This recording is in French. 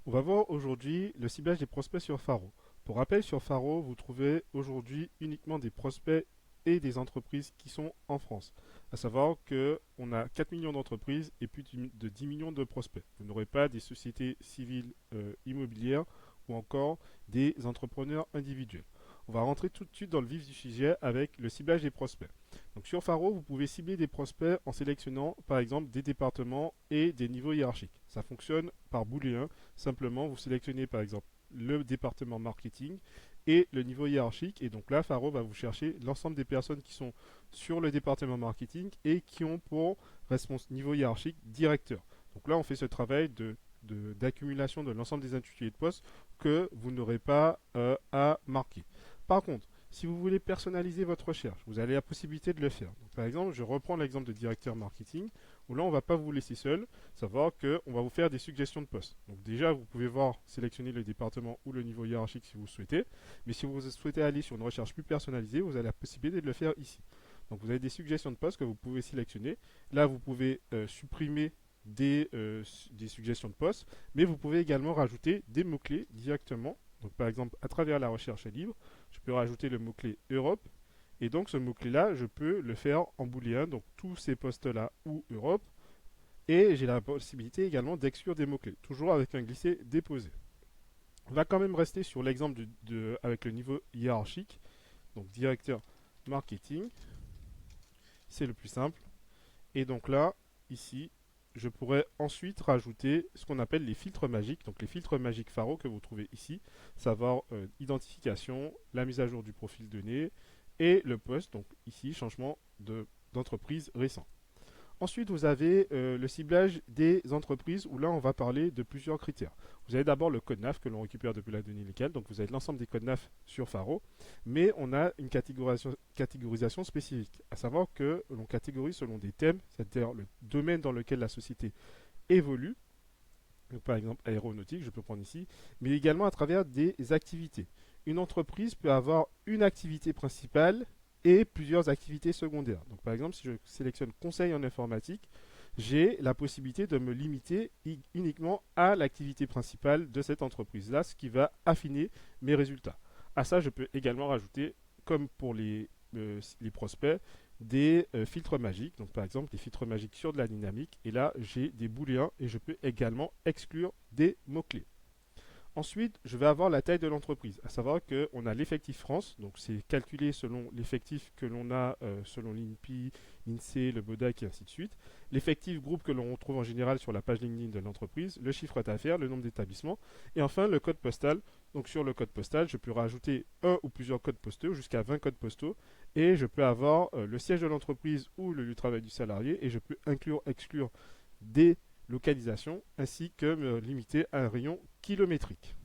On va voir aujourd'hui le ciblage des prospects sur Faro. Pour rappel, sur Faro, vous trouvez aujourd'hui uniquement des prospects et des entreprises qui sont en France. À savoir qu'on a 4 millions d'entreprises et plus de 10 millions de prospects. Vous n'aurez pas des sociétés civiles immobilières ou encore des entrepreneurs individuels. On va rentrer tout de suite dans le vif du sujet avec le ciblage des prospects. Donc sur Faro, vous pouvez cibler des prospects en sélectionnant par exemple des départements et des niveaux hiérarchiques. Ça fonctionne par booléen. Simplement, vous sélectionnez par exemple le département marketing et le niveau hiérarchique. Et donc là, Faro va vous chercher l'ensemble des personnes qui sont sur le département marketing et qui ont pour niveau hiérarchique directeur. Donc là, on fait ce travail d'accumulation de l'ensemble des intitulés de poste que vous n'aurez pas à marquer. Par contre, si vous voulez personnaliser votre recherche, vous avez la possibilité de le faire. Donc, par exemple, je reprends l'exemple de directeur marketing, où là, on ne va pas vous laisser seul, savoir qu'on va vous faire des suggestions de postes. Donc déjà, vous pouvez voir, sélectionner le département ou le niveau hiérarchique si vous le souhaitez, mais si vous souhaitez aller sur une recherche plus personnalisée, vous avez la possibilité de le faire ici. Donc vous avez des suggestions de postes que vous pouvez sélectionner. Là, vous pouvez supprimer des suggestions de postes, mais vous pouvez également rajouter des mots-clés directement. Donc par exemple, à travers la recherche libre, je peux rajouter le mot-clé Europe. Et donc ce mot-clé-là, je peux le faire en booléen, donc tous ces postes-là ou Europe. Et j'ai la possibilité également d'exclure des mots-clés, toujours avec un glisser-déposer. On va quand même rester sur l'exemple avec le niveau hiérarchique. Donc directeur marketing, c'est le plus simple. Et donc là, ici, je pourrais ensuite rajouter ce qu'on appelle les filtres magiques. Donc les filtres magiques Faro que vous trouvez ici, savoir identification, la mise à jour du profil donné et le poste. Donc ici, changement d'entreprise récent. Ensuite, vous avez le ciblage des entreprises où là, on va parler de plusieurs critères. Vous avez d'abord le code NAF que l'on récupère depuis la donnée locale. Donc, vous avez l'ensemble des codes NAF sur Faro. Mais on a une catégorisation spécifique. À savoir que l'on catégorise selon des thèmes, c'est-à-dire le domaine dans lequel la société évolue. Donc, par exemple, aéronautique, je peux prendre ici. Mais également à travers des activités. Une entreprise peut avoir une activité principale et plusieurs activités secondaires. Donc par exemple, si je sélectionne conseil en informatique, j'ai la possibilité de me limiter uniquement à l'activité principale de cette entreprise-là, ce qui va affiner mes résultats. À ça, je peux également rajouter, comme pour les prospects, des filtres magiques. Donc par exemple, des filtres magiques sur de la dynamique. Et là, j'ai des booléens et je peux également exclure des mots-clés. Ensuite, je vais avoir la taille de l'entreprise, à savoir qu'on a l'effectif France, donc c'est calculé selon l'effectif que l'on a selon l'INPI, l'INSEE, le BODAC et ainsi de suite. L'effectif groupe que l'on retrouve en général sur la page LinkedIn de l'entreprise, le chiffre d'affaires, le nombre d'établissements, et enfin le code postal. Donc sur le code postal, je peux rajouter un ou plusieurs codes postaux, jusqu'à 20 codes postaux, et je peux avoir le siège de l'entreprise ou le lieu de travail du salarié, et je peux inclure, exclure des localisations, ainsi que me limiter à un rayon kilométrique.